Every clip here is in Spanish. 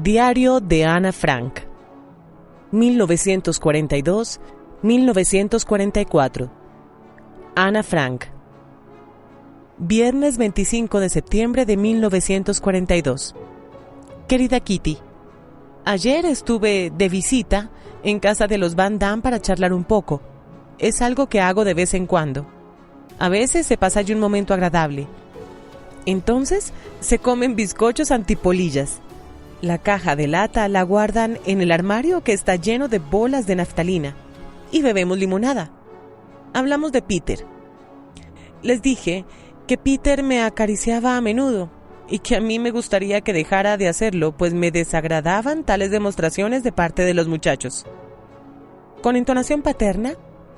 Diario de Ana Frank, 1942-1944. Ana Frank. Viernes 25 de septiembre de 1942. Querida Kitty, ayer estuve de visita en casa de los Van Damme para charlar un poco. Es algo que hago de vez en cuando. A veces se pasa allí un momento agradable. Entonces se comen bizcochos antipolillas. La caja de lata la guardan en el armario que está lleno de bolas de naftalina y bebemos limonada. Hablamos de Peter. Les dije que Peter me acariciaba a menudo y que a mí me gustaría que dejara de hacerlo, pues me desagradaban tales demostraciones de parte de los muchachos. Con entonación paterna,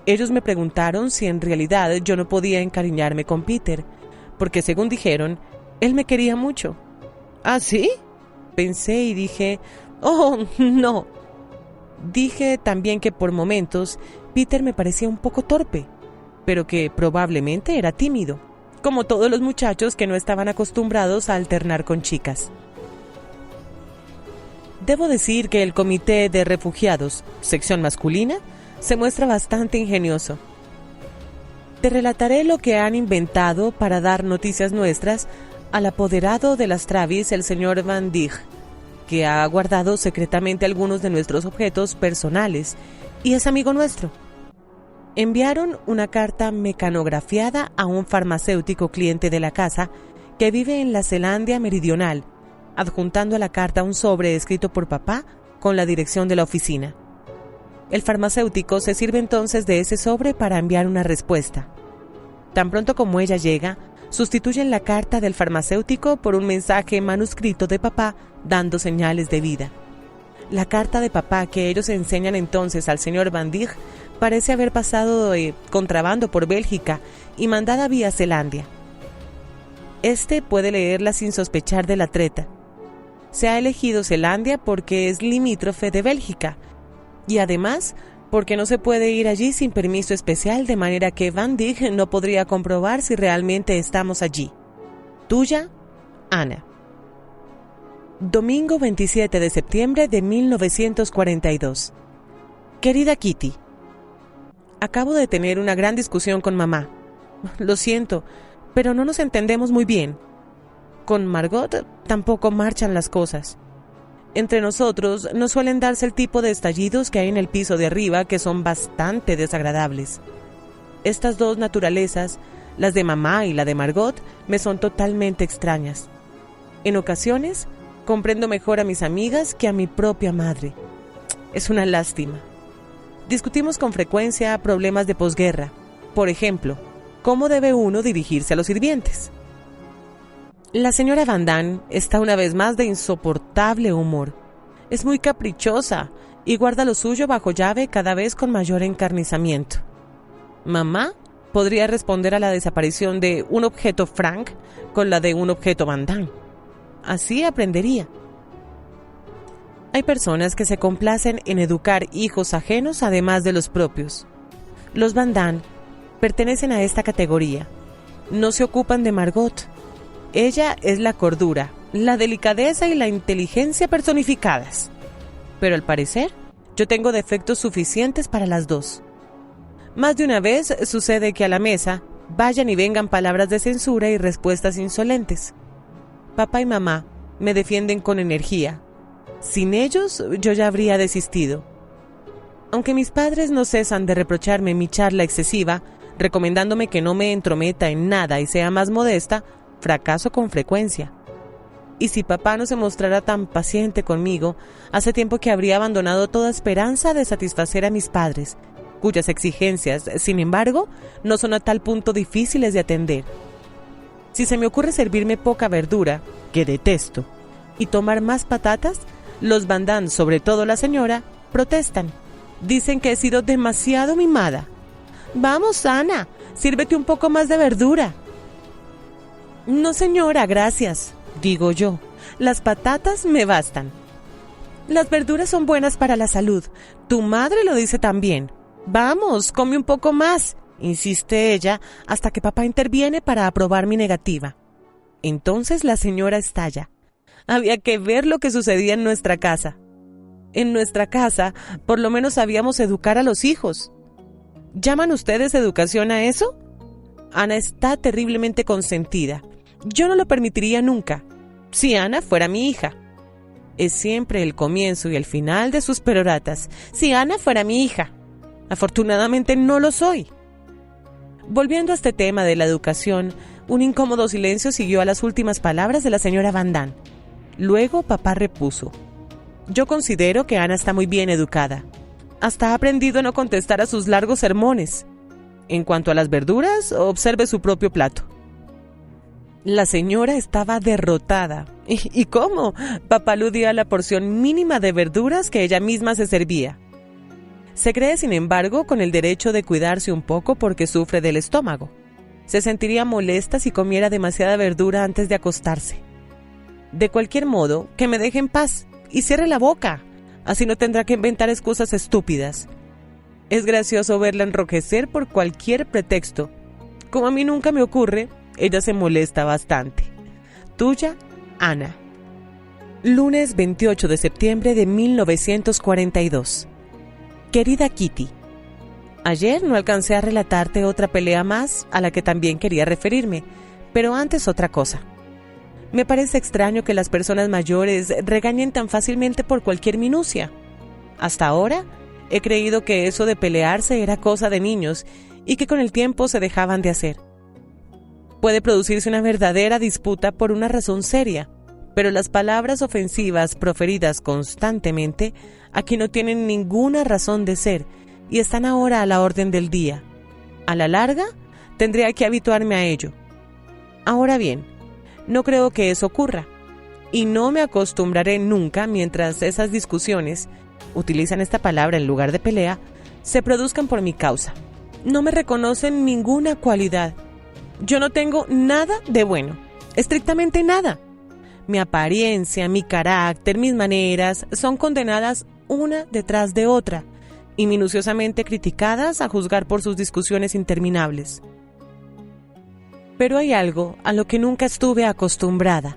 ellos me preguntaron si en realidad yo no podía encariñarme con Peter, porque según dijeron, él me quería mucho. ¿Ah, sí? Pensé y dije, oh, no. Dije también que por momentos Peter me parecía un poco torpe, pero que probablemente era tímido, como todos los muchachos que no estaban acostumbrados a alternar con chicas. Debo decir que el Comité de Refugiados, sección masculina, se muestra bastante ingenioso. Te relataré lo que han inventado para dar noticias nuestras al apoderado de las Travis, el señor Van Dijk, que ha guardado secretamente algunos de nuestros objetos personales y es amigo nuestro. Enviaron una carta mecanografiada a un farmacéutico cliente de la casa que vive en la Zelandia Meridional, adjuntando a la carta un sobre escrito por papá con la dirección de la oficina. El farmacéutico se sirve entonces de ese sobre para enviar una respuesta. Tan pronto como ella llega, sustituyen la carta del farmacéutico por un mensaje manuscrito de papá dando señales de vida. La carta de papá que ellos enseñan entonces al señor Van Dijk parece haber pasado de contrabando por Bélgica y mandada vía Zelandia. Este puede leerla sin sospechar de la treta. Se ha elegido Zelandia porque es limítrofe de Bélgica y además porque no se puede ir allí sin permiso especial, de manera que Van Dijk no podría comprobar si realmente estamos allí. Tuya, Ana. Domingo 27 de septiembre de 1942. Querida Kitty, acabo de tener una gran discusión con mamá. Lo siento, pero no nos entendemos muy bien. Con Margot tampoco marchan las cosas. Entre nosotros no suelen darse el tipo de estallidos que hay en el piso de arriba, que son bastante desagradables. Estas dos naturalezas, las de mamá y la de Margot, me son totalmente extrañas. En ocasiones, comprendo mejor a mis amigas que a mi propia madre. Es una lástima. Discutimos con frecuencia problemas de posguerra. Por ejemplo, ¿cómo debe uno dirigirse a los sirvientes? La señora Van Damme está una vez más de insoportable humor. Es muy caprichosa y guarda lo suyo bajo llave cada vez con mayor encarnizamiento. Mamá podría responder a la desaparición de un objeto Frank con la de un objeto Van Damme. Así aprendería. Hay personas que se complacen en educar hijos ajenos además de los propios. Los Van Damme pertenecen a esta categoría. No se ocupan de Margot. Ella es la cordura, la delicadeza y la inteligencia personificadas. Pero al parecer, yo tengo defectos suficientes para las dos. Más de una vez sucede que a la mesa vayan y vengan palabras de censura y respuestas insolentes. Papá y mamá me defienden con energía. Sin ellos, yo ya habría desistido. Aunque mis padres no cesan de reprocharme mi charla excesiva, recomendándome que no me entrometa en nada y sea más modesta, fracaso con frecuencia. Y si papá no se mostrara tan paciente conmigo, hace tiempo que habría abandonado toda esperanza de satisfacer a mis padres, cuyas exigencias, sin embargo, no son a tal punto difíciles de atender. Si se me ocurre servirme poca verdura, que detesto, y tomar más patatas, los Van Damme, sobre todo la señora, protestan. Dicen que he sido demasiado mimada. Vamos, Ana, sírvete un poco más de verdura. No, señora, gracias, digo yo. Las patatas me bastan. Las verduras son buenas para la salud. Tu madre lo dice también. Vamos, come un poco más, insiste ella, hasta que papá interviene para aprobar mi negativa. Entonces la señora estalla. Había que ver lo que sucedía en nuestra casa. En nuestra casa, por lo menos sabíamos educar a los hijos. ¿Llaman ustedes educación a eso? Ana está terriblemente consentida. Yo no lo permitiría nunca, si Ana fuera mi hija. Es siempre el comienzo y el final de sus peroratas. Si Ana fuera mi hija. Afortunadamente no lo soy. Volviendo a este tema de la educación, un incómodo silencio siguió a las últimas palabras de la señora Van Damme. Luego papá repuso: yo considero que Ana está muy bien educada. Hasta ha aprendido a no contestar a sus largos sermones. En cuanto a las verduras, observe su propio plato. La señora estaba derrotada. ¿Y cómo? Papá aludía a la porción mínima de verduras que ella misma se servía. Se cree, sin embargo, con el derecho de cuidarse un poco porque sufre del estómago. Se sentiría molesta si comiera demasiada verdura antes de acostarse. De cualquier modo, que me deje en paz y cierre la boca. Así no tendrá que inventar excusas estúpidas. Es gracioso verla enrojecer por cualquier pretexto. Como a mí nunca me ocurre, ella se molesta bastante. Tuya, Ana. Lunes 28 de septiembre de 1942. Querida Kitty, ayer no alcancé a relatarte otra pelea más a la que también quería referirme, pero antes otra cosa. Me parece extraño que las personas mayores regañen tan fácilmente por cualquier minucia. Hasta ahora he creído que eso de pelearse era cosa de niños y que con el tiempo se dejaban de hacer. Puede producirse una verdadera disputa por una razón seria, pero las palabras ofensivas proferidas constantemente aquí no tienen ninguna razón de ser y están ahora a la orden del día. A la larga, tendría que habituarme a ello. Ahora bien, no creo que eso ocurra, y no me acostumbraré nunca mientras esas discusiones, utilizan esta palabra en lugar de pelea, se produzcan por mi causa. No me reconocen ninguna cualidad. Yo no tengo nada de bueno, estrictamente nada. Mi apariencia, mi carácter, mis maneras son condenadas una detrás de otra y minuciosamente criticadas a juzgar por sus discusiones interminables. Pero hay algo a lo que nunca estuve acostumbrada.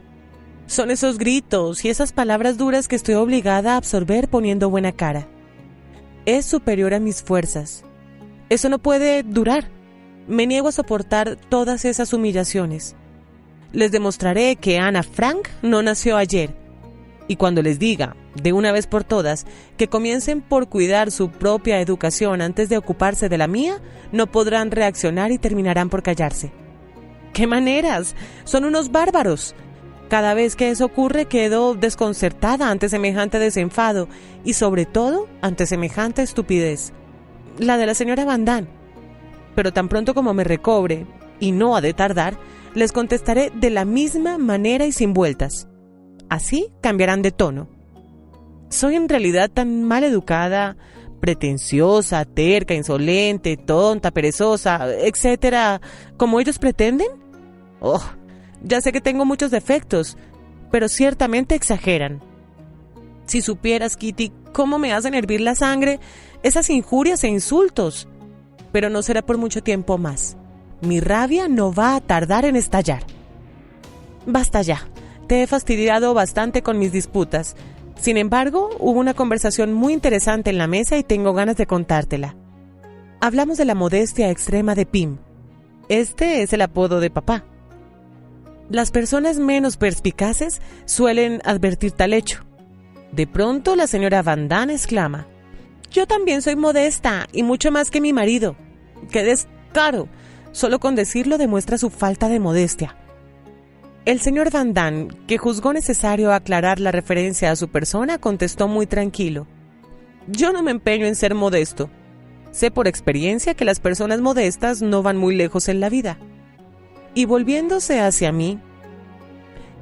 Son esos gritos y esas palabras duras que estoy obligada a absorber poniendo buena cara. Es superior a mis fuerzas. Eso no puede durar. Me niego a soportar todas esas humillaciones. Les demostraré que Ana Frank no nació ayer. Y cuando les diga, de una vez por todas, que comiencen por cuidar su propia educación antes de ocuparse de la mía, no podrán reaccionar y terminarán por callarse. ¡Qué maneras! ¡Son unos bárbaros! Cada vez que eso ocurre quedo desconcertada ante semejante desenfado y sobre todo ante semejante estupidez. La de la señora Van Damme. Pero tan pronto como me recobre, y no ha de tardar, les contestaré de la misma manera y sin vueltas. Así cambiarán de tono. ¿Soy en realidad tan mal educada, pretenciosa, terca, insolente, tonta, perezosa, etcétera, como ellos pretenden? Oh, ya sé que tengo muchos defectos, pero ciertamente exageran. Si supieras, Kitty, cómo me hacen hervir la sangre esas injurias e insultos. Pero no será por mucho tiempo más. Mi rabia no va a tardar en estallar. Basta ya, te he fastidiado bastante con mis disputas. Sin embargo, hubo una conversación muy interesante en la mesa y tengo ganas de contártela. Hablamos de la modestia extrema de Pim. Este es el apodo de papá. Las personas menos perspicaces suelen advertir tal hecho. De pronto la señora Van Damme exclama: «Yo también soy modesta y mucho más que mi marido». ¡Qué descaro! Solo con decirlo demuestra su falta de modestia. El señor Van Damme, que juzgó necesario aclarar la referencia a su persona, contestó muy tranquilo: «Yo no me empeño en ser modesto. Sé por experiencia que las personas modestas no van muy lejos en la vida». Y volviéndose hacia mí: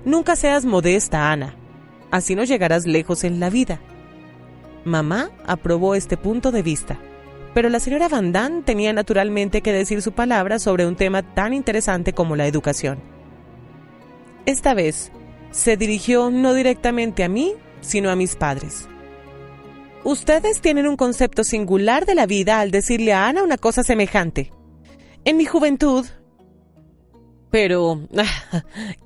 «Nunca seas modesta, Ana. Así no llegarás lejos en la vida». Mamá aprobó este punto de vista, pero la señora Van Damme tenía naturalmente que decir su palabra sobre un tema tan interesante como la educación. Esta vez se dirigió no directamente a mí, sino a mis padres. «Ustedes tienen un concepto singular de la vida al decirle a Ana una cosa semejante. En mi juventud Pero,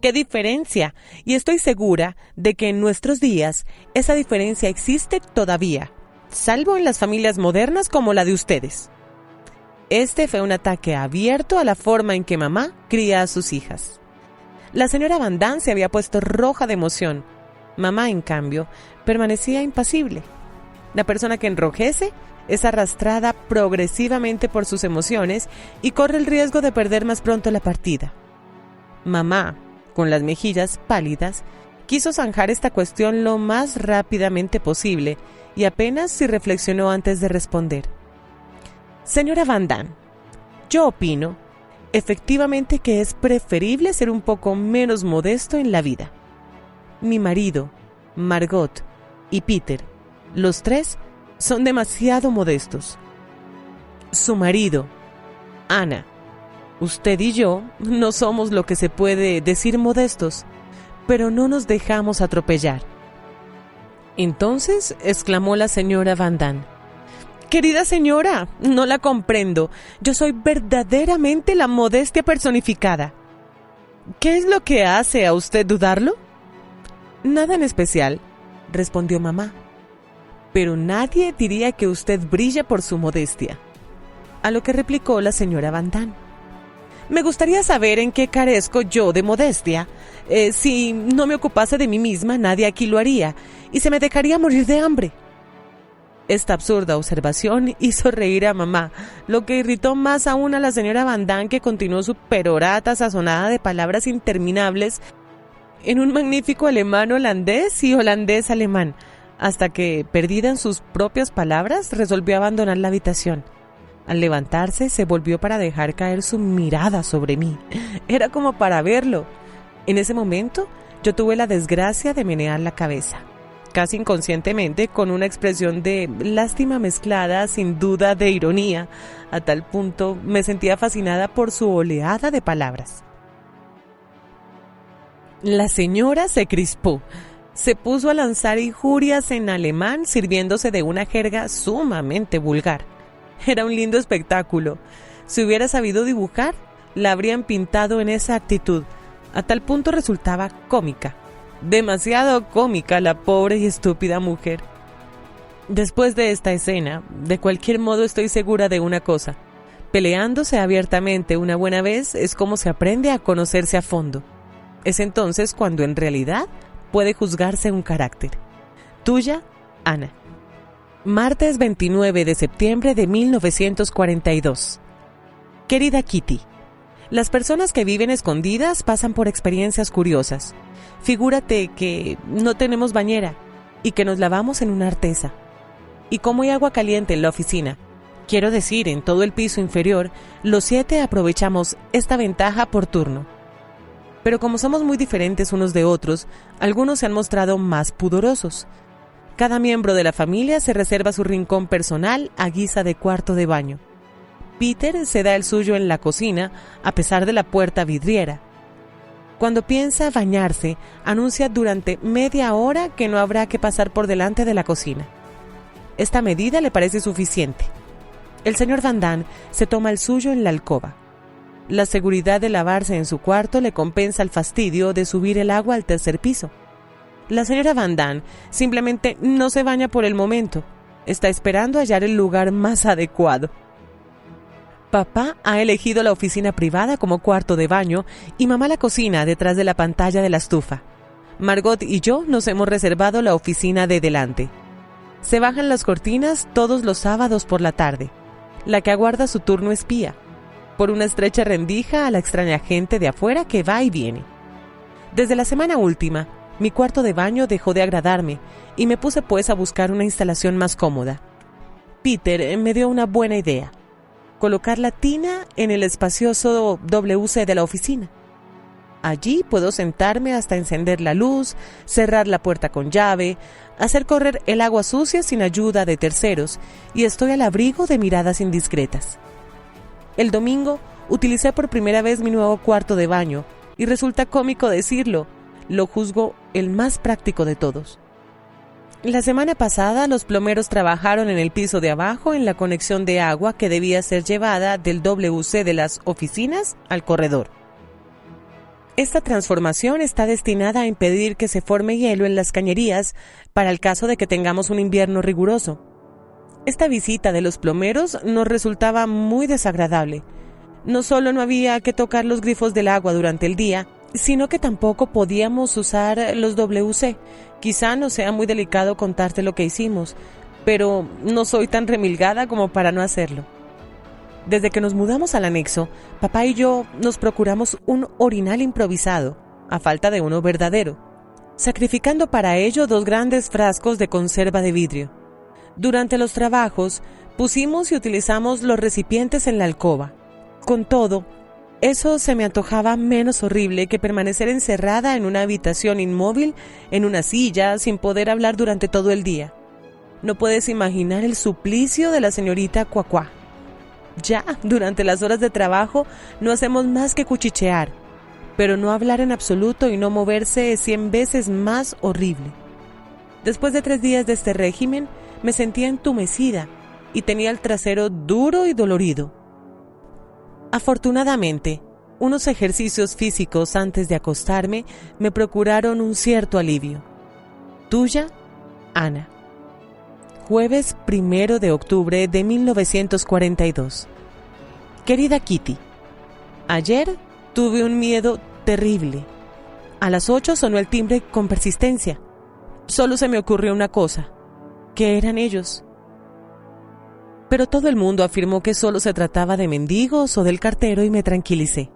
¡qué diferencia! Y estoy segura de que en nuestros días esa diferencia existe todavía, salvo en las familias modernas como la de ustedes. Este fue un ataque abierto a la forma en que mamá cría a sus hijas. La señora Van Damme se había puesto roja de emoción. Mamá, en cambio, permanecía impasible. La persona que enrojece es arrastrada progresivamente por sus emociones y corre el riesgo de perder más pronto la partida. Mamá, con las mejillas pálidas, quiso zanjar esta cuestión lo más rápidamente posible y apenas si reflexionó antes de responder. Señora Van Damme, yo opino, efectivamente, que es preferible ser un poco menos modesto en la vida. Mi marido, Margot y Peter, los tres, son demasiado modestos. Su marido, Ana, usted y yo no somos lo que se puede decir modestos, pero no nos dejamos atropellar. Entonces exclamó la señora Van Damme: querida señora, no la comprendo. Yo soy verdaderamente la modestia personificada. ¿Qué es lo que hace a usted dudarlo? Nada en especial, respondió mamá. Pero nadie diría que usted brilla por su modestia. A lo que replicó la señora Van Damme: me gustaría saber en qué carezco yo de modestia. Si no me ocupase de mí misma, nadie aquí lo haría, y se me dejaría morir de hambre. Esta absurda observación hizo reír a mamá, lo que irritó más aún a la señora Van Damme, que continuó su perorata sazonada de palabras interminables en un magnífico alemán holandés y holandés alemán, hasta que, perdida en sus propias palabras, resolvió abandonar la habitación. Al levantarse, se volvió para dejar caer su mirada sobre mí. Era como para verlo. En ese momento, yo tuve la desgracia de menear la cabeza, casi inconscientemente, con una expresión de lástima mezclada, sin duda, de ironía. A tal punto me sentía fascinada por su oleada de palabras. La señora se crispó. Se puso a lanzar injurias en alemán, sirviéndose de una jerga sumamente vulgar. Era un lindo espectáculo. Si hubiera sabido dibujar, la habrían pintado en esa actitud. A tal punto resultaba cómica. Demasiado cómica la pobre y estúpida mujer. Después de esta escena, de cualquier modo estoy segura de una cosa: peleándose abiertamente una buena vez es como se aprende a conocerse a fondo. Es entonces cuando en realidad puede juzgarse un carácter. Tuya, Ana. Martes 29 de septiembre de 1942. Querida Kitty, las personas que viven escondidas pasan por experiencias curiosas. Figúrate que no tenemos bañera y que nos lavamos en una artesa. Y como hay agua caliente en la oficina, quiero decir, en todo el piso inferior, los 7 aprovechamos esta ventaja por turno. Pero como somos muy diferentes unos de otros, algunos se han mostrado más pudorosos. Cada miembro de la familia se reserva su rincón personal a guisa de cuarto de baño. Peter se da el suyo en la cocina, a pesar de la puerta vidriera. Cuando piensa bañarse, anuncia durante media hora que no habrá que pasar por delante de la cocina. Esta medida le parece suficiente. El señor Van Damme se toma el suyo en la alcoba. La seguridad de lavarse en su cuarto le compensa el fastidio de subir el agua al tercer piso. La señora Van Damme simplemente no se baña por el momento. Está esperando hallar el lugar más adecuado. Papá ha elegido la oficina privada como cuarto de baño y mamá la cocina detrás de la pantalla de la estufa. Margot y yo nos hemos reservado la oficina de delante. Se bajan las cortinas todos los sábados por la tarde. La que aguarda su turno espía por una estrecha rendija a la extraña gente de afuera que va y viene. Desde la semana última, mi cuarto de baño dejó de agradarme y me puse pues a buscar una instalación más cómoda. Peter me dio una buena idea: colocar la tina en el espacioso WC de la oficina. Allí puedo sentarme hasta encender la luz, cerrar la puerta con llave, hacer correr el agua sucia sin ayuda de terceros, y estoy al abrigo de miradas indiscretas. El domingo utilicé por primera vez mi nuevo cuarto de baño, y resulta cómico decirlo, lo juzgo el más práctico de todos. La semana pasada los plomeros trabajaron en el piso de abajo en la conexión de agua que debía ser llevada del WC de las oficinas al corredor. Esta transformación está destinada a impedir que se forme hielo en las cañerías para el caso de que tengamos un invierno riguroso. Esta visita de los plomeros nos resultaba muy desagradable. No solo no había que tocar los grifos del agua durante el día, sino que tampoco podíamos usar los WC. Quizá no sea muy delicado contarte lo que hicimos, pero no soy tan remilgada como para no hacerlo. Desde que nos mudamos al anexo, papá y yo nos procuramos un orinal improvisado, a falta de uno verdadero, sacrificando para ello 2 grandes frascos de conserva de vidrio. Durante los trabajos, pusimos y utilizamos los recipientes en la alcoba. Con todo, eso se me antojaba menos horrible que permanecer encerrada en una habitación inmóvil, en una silla, sin poder hablar durante todo el día. No puedes imaginar el suplicio de la señorita Cuacuá. Ya, durante las horas de trabajo, no hacemos más que cuchichear, pero no hablar en absoluto y no moverse es 100 veces más horrible. Después de 3 días de este régimen, me sentía entumecida y tenía el trasero duro y dolorido. Afortunadamente, unos ejercicios físicos antes de acostarme me procuraron un cierto alivio. Tuya, Ana. Jueves 1 de octubre de 1942. Querida Kitty, ayer tuve un miedo terrible. A las 8 sonó el timbre con persistencia. Solo se me ocurrió una cosa. ¿Qué eran ellos? Pero todo el mundo afirmó que solo se trataba de mendigos o del cartero y me tranquilicé.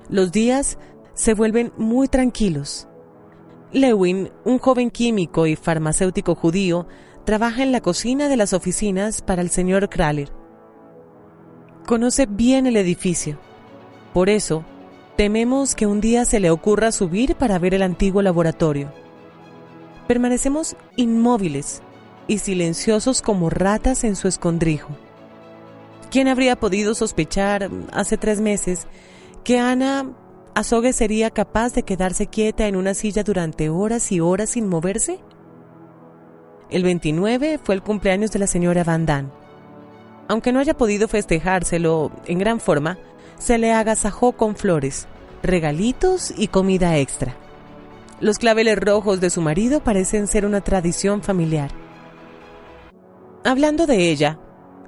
Los días se vuelven muy tranquilos. Lewin, un joven químico y farmacéutico judío, trabaja en la cocina de las oficinas para el señor Kraler. Conoce bien el edificio. Por eso, tememos que un día se le ocurra subir para ver el antiguo laboratorio. Permanecemos inmóviles y silenciosos como ratas en su escondrijo. ¿Quién habría podido sospechar hace 3 meses que Ana Azogue sería capaz de quedarse quieta en una silla durante horas y horas sin moverse? El 29 fue el cumpleaños de la señora Van Damme. Aunque no haya podido festejárselo en gran forma, se le agasajó con flores, regalitos y comida extra. Los claveles rojos de su marido parecen ser una tradición familiar. Hablando de ella,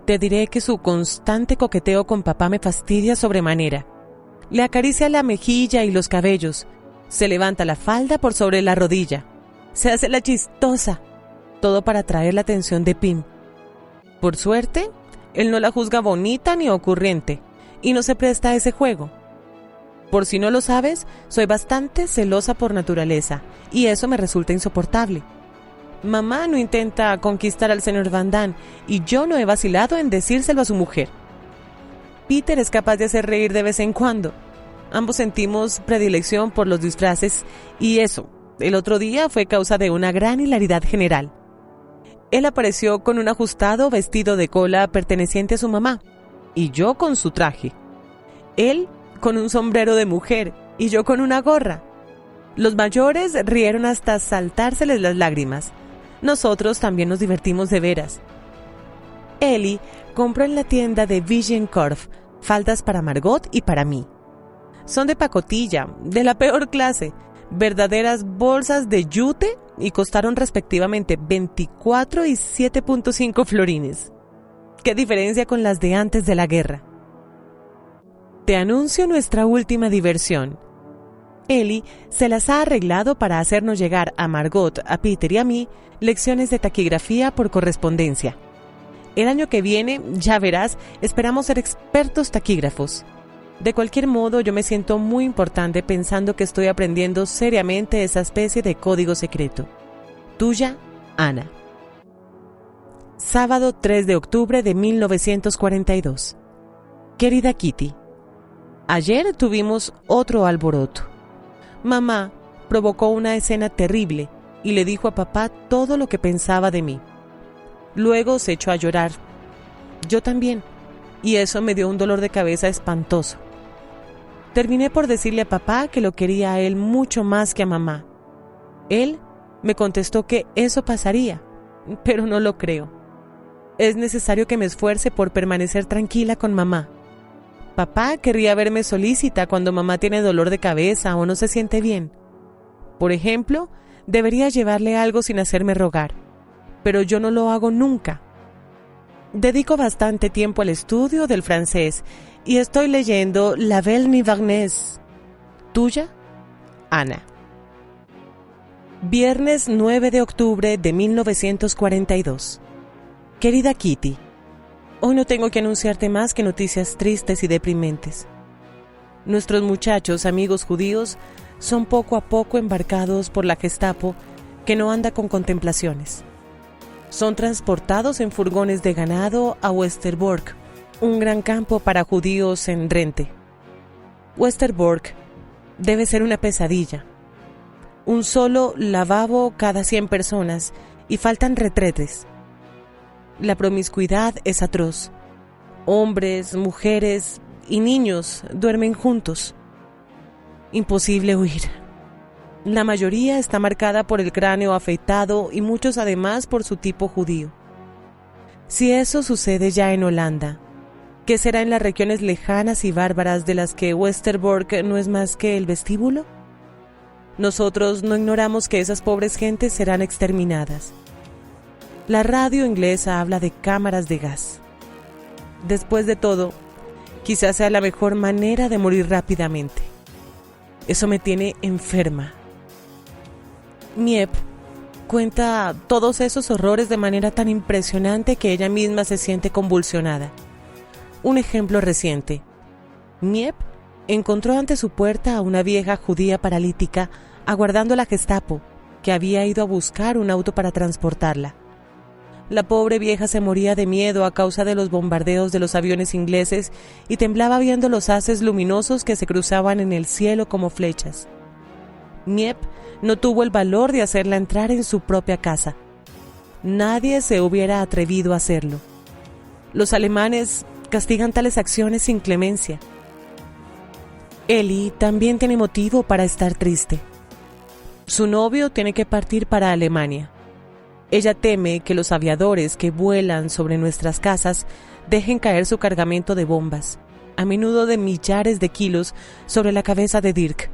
te diré que su constante coqueteo con papá me fastidia sobremanera. Le acaricia la mejilla y los cabellos, se levanta la falda por sobre la rodilla, se hace la chistosa, todo para atraer la atención de Pim. Por suerte, él no la juzga bonita ni ocurriente, y no se presta a ese juego. Por si no lo sabes, soy bastante celosa por naturaleza, y eso me resulta insoportable. Mamá no intenta conquistar al señor Van Damme, y yo no he vacilado en decírselo a su mujer. Peter es capaz de hacer reír de vez en cuando. Ambos sentimos predilección por los disfraces, y eso, el otro día fue causa de una gran hilaridad general. Él apareció con un ajustado vestido de cola perteneciente a su mamá, y yo con su traje. Él con un sombrero de mujer, y yo con una gorra. Los mayores rieron hasta saltárseles las lágrimas. Nosotros también nos divertimos de veras. Ellie compró en la tienda de Vigenkorf faldas para Margot y para mí. Son de pacotilla, de la peor clase, verdaderas bolsas de yute y costaron respectivamente 24 y 7.5 florines. ¡Qué diferencia con las de antes de la guerra! Te anuncio nuestra última diversión. Ellie se las ha arreglado para hacernos llegar a Margot, a Peter y a mí lecciones de taquigrafía por correspondencia. El año que viene, ya verás, esperamos ser expertos taquígrafos. De cualquier modo, yo me siento muy importante pensando que estoy aprendiendo seriamente esa especie de código secreto. Tuya, Ana. Sábado 3 de octubre de 1942. Querida Kitty, ayer tuvimos otro alboroto. Mamá provocó una escena terrible y le dijo a papá todo lo que pensaba de mí. Luego se echó a llorar. Yo también, y eso me dio un dolor de cabeza espantoso. Terminé por decirle a papá que lo quería a él mucho más que a mamá. Él me contestó que eso pasaría, pero no lo creo. Es necesario que me esfuerce por permanecer tranquila con mamá. Papá querría verme solícita cuando mamá tiene dolor de cabeza o no se siente bien. Por ejemplo, debería llevarle algo sin hacerme rogar, pero yo no lo hago nunca. Dedico bastante tiempo al estudio del francés y estoy leyendo La Belle Nivernaise. ¿Tuya? Ana. Viernes 9 de octubre de 1942. Querida Kitty, hoy no tengo que anunciarte más que noticias tristes y deprimentes. Nuestros muchachos amigos judíos son poco a poco embarcados por la Gestapo, que no anda con contemplaciones. Son transportados en furgones de ganado a Westerbork, un gran campo para judíos en Drente. Westerbork debe ser una pesadilla. Un solo lavabo cada 100 personas y faltan retretes. La promiscuidad es atroz. Hombres, mujeres y niños duermen juntos. Imposible huir. La mayoría está marcada por el cráneo afeitado y muchos además por su tipo judío. Si eso sucede ya en Holanda, ¿qué será en las regiones lejanas y bárbaras de las que Westerbork no es más que el vestíbulo? Nosotros no ignoramos que esas pobres gentes serán exterminadas. La radio inglesa habla de cámaras de gas. Después de todo, quizás sea la mejor manera de morir rápidamente. Eso me tiene enferma. Miep cuenta todos esos horrores de manera tan impresionante que ella misma se siente convulsionada. Un ejemplo reciente. Miep encontró ante su puerta a una vieja judía paralítica aguardando a la Gestapo, que había ido a buscar un auto para transportarla. La pobre vieja se moría de miedo a causa de los bombardeos de los aviones ingleses y temblaba viendo los haces luminosos que se cruzaban en el cielo como flechas. Miep no tuvo el valor de hacerla entrar en su propia casa. Nadie se hubiera atrevido a hacerlo. Los alemanes castigan tales acciones sin clemencia. Eli también tiene motivo para estar triste. Su novio tiene que partir para Alemania. Ella teme que los aviadores que vuelan sobre nuestras casas dejen caer su cargamento de bombas, a menudo de millares de kilos, sobre la cabeza de Dirk.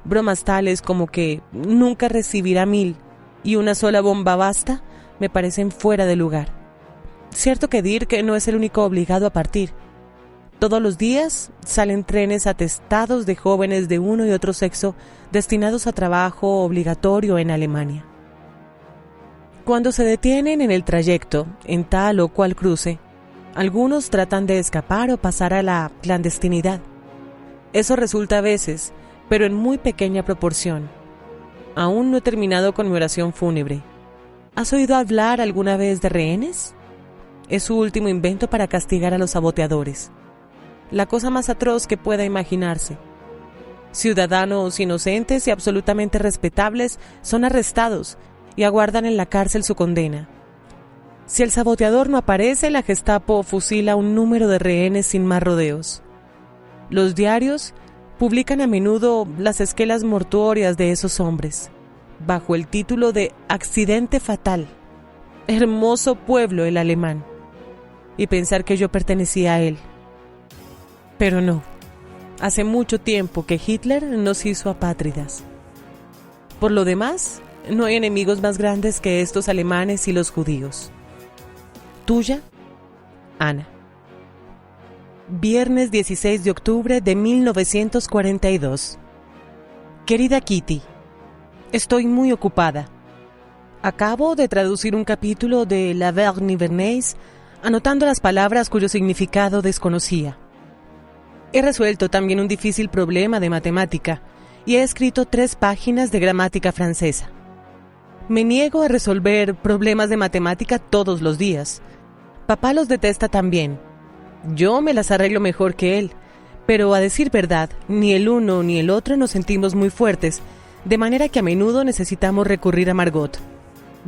Bromas tales como que nunca recibirá 1000 y una sola bomba basta, me parecen fuera de lugar. Cierto que Dirk no es el único obligado a partir. Todos los días salen trenes atestados de jóvenes de uno y otro sexo destinados a trabajo obligatorio en Alemania. Cuando se detienen en el trayecto, en tal o cual cruce, algunos tratan de escapar o pasar a la clandestinidad. Eso resulta a veces, pero en muy pequeña proporción. Aún no he terminado con mi oración fúnebre. ¿Has oído hablar alguna vez de rehenes? Es su último invento para castigar a los saboteadores. La cosa más atroz que pueda imaginarse. Ciudadanos inocentes y absolutamente respetables son arrestados y aguardan en la cárcel su condena. Si el saboteador no aparece, la Gestapo fusila un número de rehenes sin más rodeos. Los diarios publican a menudo las esquelas mortuorias de esos hombres, bajo el título de accidente fatal. Hermoso pueblo el alemán. Y pensar que yo pertenecía a él. Pero no, hace mucho tiempo que Hitler nos hizo apátridas. Por lo demás, no hay enemigos más grandes que estos alemanes y los judíos. Tuya, Ana. Viernes 16 de octubre de 1942. Querida Kitty, estoy muy ocupada. Acabo de traducir un capítulo de La Belle Nivernaise, anotando las palabras cuyo significado desconocía. He resuelto también un difícil problema de matemática y he escrito 3 páginas de gramática francesa. Me niego a resolver problemas de matemática todos los días. Papá los detesta también. Yo me las arreglo mejor que él, pero a decir verdad, ni el uno ni el otro nos sentimos muy fuertes, de manera que a menudo necesitamos recurrir a Margot.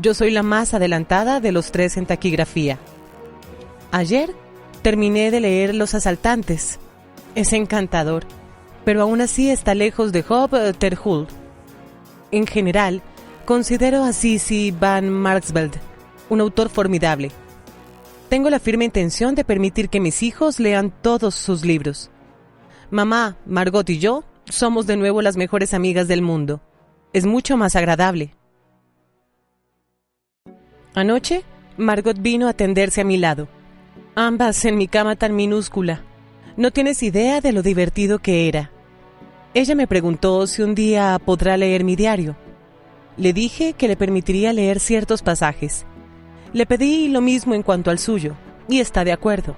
Yo soy la más adelantada de los 3 en taquigrafía. Ayer terminé de leer Los asaltantes. Es encantador, pero aún así está lejos de Job ter Huld. En general, considero a Sissi van Marxveld un autor formidable. Tengo la firme intención de permitir que mis hijos lean todos sus libros. Mamá, Margot y yo somos de nuevo las mejores amigas del mundo. Es mucho más agradable. Anoche, Margot vino a tenderse a mi lado. Ambas en mi cama tan minúscula. No tienes idea de lo divertido que era. Ella me preguntó si un día podrá leer mi diario. Le dije que le permitiría leer ciertos pasajes. Le pedí lo mismo en cuanto al suyo, y está de acuerdo.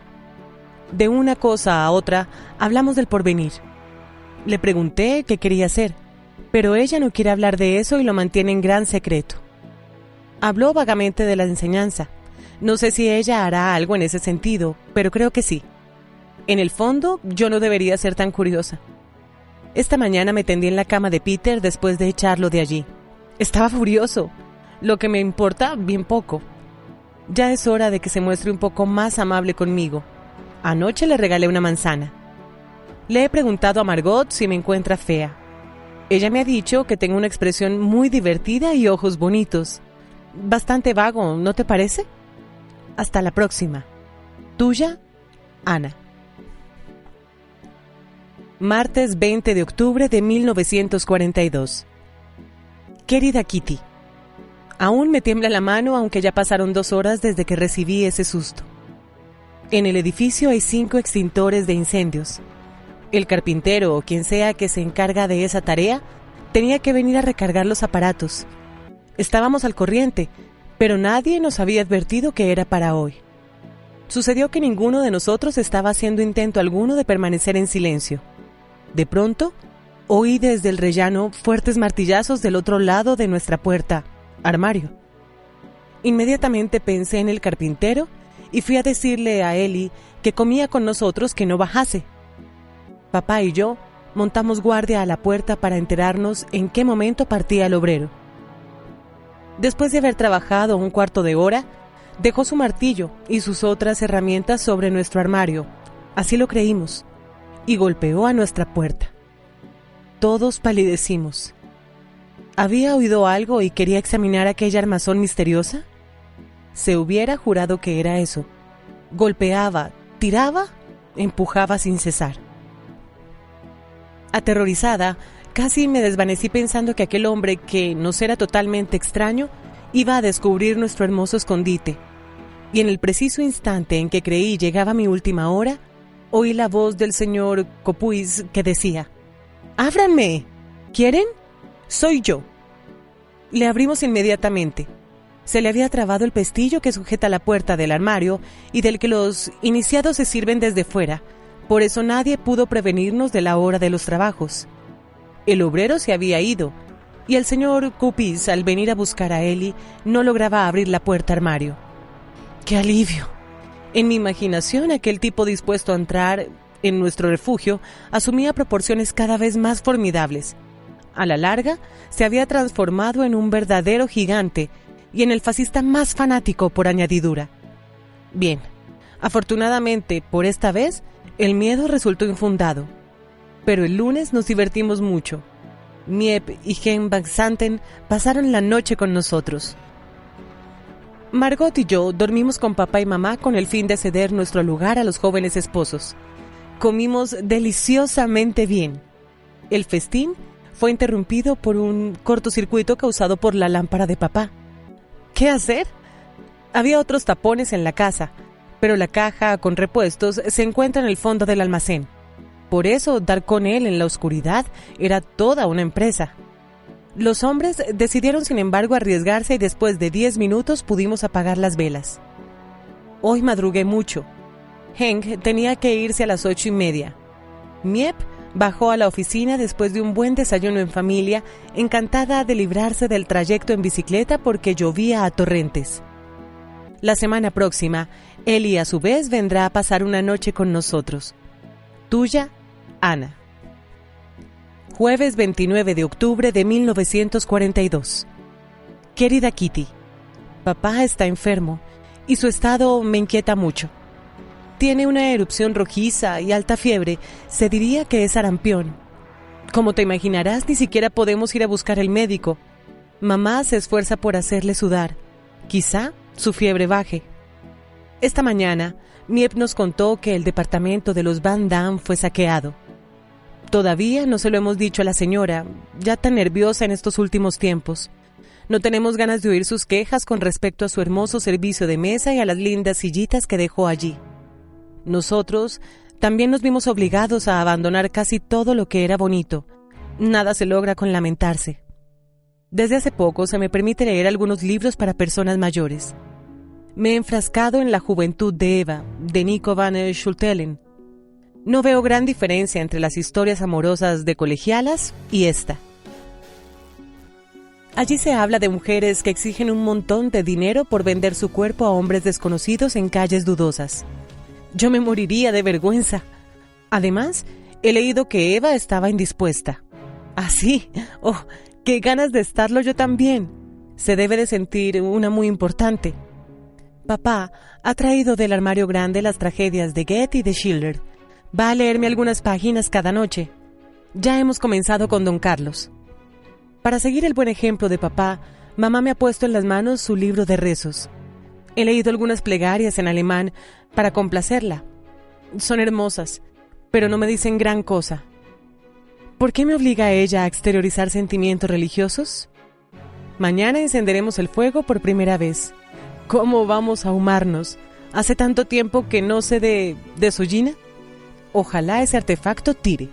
De una cosa a otra, hablamos del porvenir. Le pregunté qué quería hacer, pero ella no quiere hablar de eso y lo mantiene en gran secreto. Habló vagamente de la enseñanza. No sé si ella hará algo en ese sentido, pero creo que sí. En el fondo, yo no debería ser tan curiosa. Esta mañana me tendí en la cama de Peter después de echarlo de allí. Estaba furioso, lo que me importa bien poco. Ya es hora de que se muestre un poco más amable conmigo. Anoche le regalé una manzana. Le he preguntado a Margot si me encuentra fea. Ella me ha dicho que tengo una expresión muy divertida y ojos bonitos. Bastante vago, ¿no te parece? Hasta la próxima. Tuya, Ana. Martes 20 de octubre de 1942. Querida Kitty, aún me tiembla la mano aunque ya pasaron 2 horas desde que recibí ese susto. En el edificio hay 5 extintores de incendios. El carpintero o quien sea que se encarga de esa tarea tenía que venir a recargar los aparatos. Estábamos al corriente, pero nadie nos había advertido que era para hoy. Sucedió que ninguno de nosotros estaba haciendo intento alguno de permanecer en silencio. De pronto, oí desde el rellano fuertes martillazos del otro lado de nuestra puerta, armario. Inmediatamente pensé en el carpintero y fui a decirle a Eli que comía con nosotros que no bajase. Papá y yo montamos guardia a la puerta para enterarnos en qué momento partía el obrero. Después de haber trabajado 1/4 de hora, dejó su martillo y sus otras herramientas sobre nuestro armario, así lo creímos, y golpeó a nuestra puerta. Todos palidecimos. ¿Había oído algo y quería examinar aquella armazón misteriosa? Se hubiera jurado que era eso. Golpeaba, tiraba, empujaba sin cesar. Aterrorizada, casi me desvanecí pensando que aquel hombre, que nos era totalmente extraño, iba a descubrir nuestro hermoso escondite. Y en el preciso instante en que creí llegaba mi última hora, oí la voz del señor Copuis que decía: ¡ábranme! ¿Quieren? Soy yo. Le abrimos inmediatamente. Se le había trabado el pestillo que sujeta la puerta del armario y del que los iniciados se sirven desde fuera. Por eso nadie pudo prevenirnos de la hora de los trabajos. El obrero se había ido, y el señor Copuis, al venir a buscar a Eli, no lograba abrir la puerta armario. ¡Qué alivio! En mi imaginación, aquel tipo dispuesto a entrar en nuestro refugio asumía proporciones cada vez más formidables. A la larga, se había transformado en un verdadero gigante y en el fascista más fanático por añadidura. Bien, afortunadamente, por esta vez, el miedo resultó infundado. Pero el lunes nos divertimos mucho. Miep y Hen Van Santen pasaron la noche con nosotros. Margot y yo dormimos con papá y mamá con el fin de ceder nuestro lugar a los jóvenes esposos. Comimos deliciosamente bien. El festín fue interrumpido por un cortocircuito causado por la lámpara de papá. ¿Qué hacer? Había otros tapones en la casa, pero la caja con repuestos se encuentra en el fondo del almacén. Por eso, dar con él en la oscuridad era toda una empresa. Los hombres decidieron, sin embargo, arriesgarse y después de 10 minutos pudimos apagar las velas. Hoy madrugué mucho. Henk tenía que irse a las 8:30. Miep bajó a la oficina después de un buen desayuno en familia, encantada de librarse del trayecto en bicicleta porque llovía a torrentes. La semana próxima, Eli a su vez vendrá a pasar una noche con nosotros. Tuya, Ana. Jueves 29 de octubre de 1942. Querida Kitty, papá está enfermo y su estado me inquieta mucho. Tiene una erupción rojiza y alta fiebre, se diría que es sarampión. Como te imaginarás, ni siquiera podemos ir a buscar al médico. Mamá se esfuerza por hacerle sudar. Quizá su fiebre baje. Esta mañana, Miep nos contó que el departamento de los Van Damme fue saqueado. Todavía no se lo hemos dicho a la señora, ya tan nerviosa en estos últimos tiempos. No tenemos ganas de oír sus quejas con respecto a su hermoso servicio de mesa y a las lindas sillitas que dejó allí. Nosotros también nos vimos obligados a abandonar casi todo lo que era bonito. Nada se logra con lamentarse. Desde hace poco se me permite leer algunos libros para personas mayores. Me he enfrascado en La juventud de Eva, de Nico van Schultelen. No veo gran diferencia entre las historias amorosas de colegialas y esta. Allí se habla de mujeres que exigen un montón de dinero por vender su cuerpo a hombres desconocidos en calles dudosas. Yo me moriría de vergüenza. Además, he leído que Eva estaba indispuesta. ¿Ah, sí? ¡Oh, qué ganas de estarlo yo también! Se debe de sentir una muy importante. Papá ha traído del armario grande las tragedias de Goethe y de Schiller. Va a leerme algunas páginas cada noche. Ya hemos comenzado con Don Carlos. Para seguir el buen ejemplo de papá, mamá me ha puesto en las manos su libro de rezos. He leído algunas plegarias en alemán para complacerla. Son hermosas, pero no me dicen gran cosa. ¿Por qué me obliga a ella a exteriorizar sentimientos religiosos? Mañana encenderemos el fuego por primera vez. ¿Cómo vamos a ahumarnos? ¿Hace tanto tiempo que no sé de desollina? Ojalá ese artefacto tire.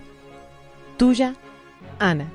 Tuya, Ana.